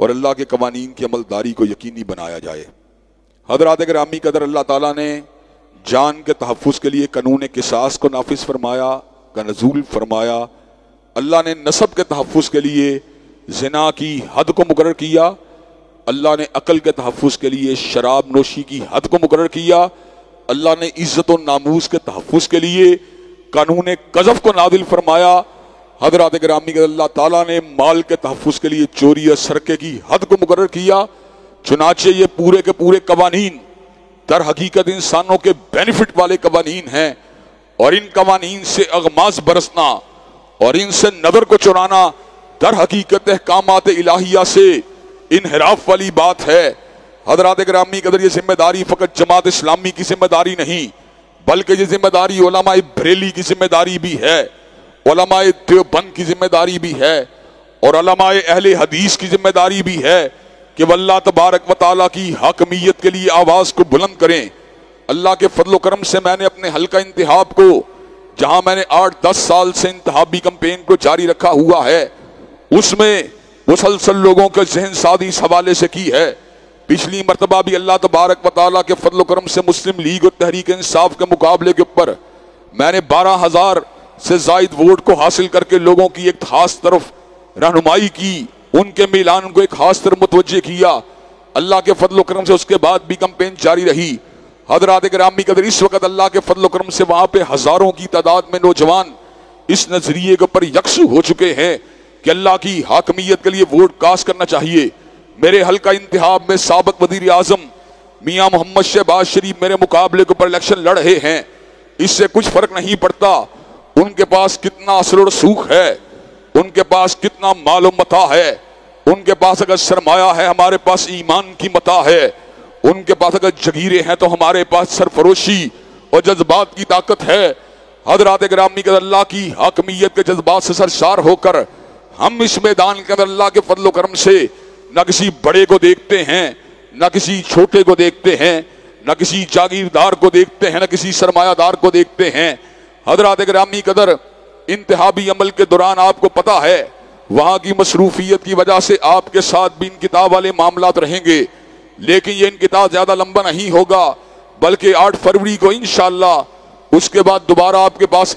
اور اللہ کے قوانین کی عملداری کو یقینی بنایا جائے۔ حضرات گرامی قدر، اللہ تعالیٰ نے جان کے تحفظ کے لیے قانون قصاص کو نافذ فرمایا، کا نزول فرمایا۔ اللہ نے نسب کے تحفظ کے لیے زنا کی حد کو مقرر کیا۔ اللہ نے عقل کے تحفظ کے لیے شراب نوشی کی حد کو مقرر کیا۔ اللہ نے عزت و ناموس کے تحفظ کے لیے قانون قذف کو نازل فرمایا۔ حضرات گرامی قدر، اللہ تعالیٰ نے مال کے تحفظ کے لیے چوری اور سرقے کی حد کو مقرر کیا۔ چنانچہ یہ پورے کے پورے قوانین در حقیقت انسانوں کے بینیفٹ والے قوانین ہیں، اور ان قوانین سے اغماض برسنا اور ان سے نظر کو چرانا در حقیقت احکامات الہیہ سے انحراف والی بات ہے۔ حضرات گرامی قدر، یہ ذمہ داری فقط جماعت اسلامی کی ذمہ داری نہیں، بلکہ یہ ذمہ داری علماء بریلی کی ذمہ داری بھی ہے، علماء دیوبند کی ذمہ داری بھی ہے، اور علماء اہل حدیث کی ذمہ داری بھی ہے کہ وہ اللہ تبارک و تعالیٰ کی حاکمیت کے لیے آواز کو بلند کریں۔ اللہ کے فضل و کرم سے میں نے اپنے حلقہ انتخاب کو، جہاں میں نے 8-10 سال سے انتخابی کمپین کو جاری رکھا ہوا ہے، اس میں مسلسل لوگوں کے ذہن سازی اس حوالے سے کی ہے۔ پچھلی مرتبہ بھی اللہ تبارک و تعالیٰ کے فضل و کرم سے مسلم لیگ اور تحریک انصاف کے مقابلے کے اوپر میں نے 12,000 سے زائد ووٹ کو حاصل کر کے لوگوں کی ایک خاص طرف رہنمائی کی، ان کے میلان کو ایک خاص طرف متوجہ کیا۔ اللہ کے فضل و کرم سے اس کے بعد بھی کمپین جاری رہی۔ حضرات گرامی قدر، اس وقت اللہ کے فضل و کرم سے وہاں پہ ہزاروں کی تعداد میں نوجوان اس نظریے کے اوپر یکسو ہو چکے ہیں کہ اللہ کی حاکمیت کے لیے ووٹ کاسٹ کرنا چاہیے۔ میرے حلقہ انتخاب میں سابق وزیر اعظم میاں محمد شہباز شریف میرے مقابلے کے اوپر الیکشن لڑ رہے ہیں، اس سے کچھ فرق نہیں پڑتا ان کے پاس کتنا اثر و رسوخ ہے، ان کے پاس کتنا مال و متاع ہے، ان کے پاس اگر سرمایہ ہے، ہمارے پاس ایمان کی متاع ہے، ان کے پاس اگر جگیرے ہیں تو ہمارے پاس سرفروشی اور جذبات کی طاقت ہے۔ حضرات گرامی کے اللہ کی حاکمیت کے جذبات سے سرشار ہو کر ہم اس میدان کے اندر اللہ کے فضل و کرم سے نہ کسی بڑے کو دیکھتے ہیں، نہ کسی چھوٹے کو دیکھتے ہیں، نہ کسی جاگیردار کو دیکھتے ہیں، نہ کسی سرمایہ دار کو دیکھتے ہیں۔ حضرات گرامی قدر، انتخابی عمل کے دوران آپ کو پتا ہے وہاں کی مصروفیت کی وجہ سے آپ کے ساتھ بھی انقطاع والے معاملات رہیں گے، لیکن یہ انقطاع زیادہ لمبا نہیں ہوگا، بلکہ 8 فروری کو انشاءاللہ اس کے بعد دوبارہ آپ کے پاس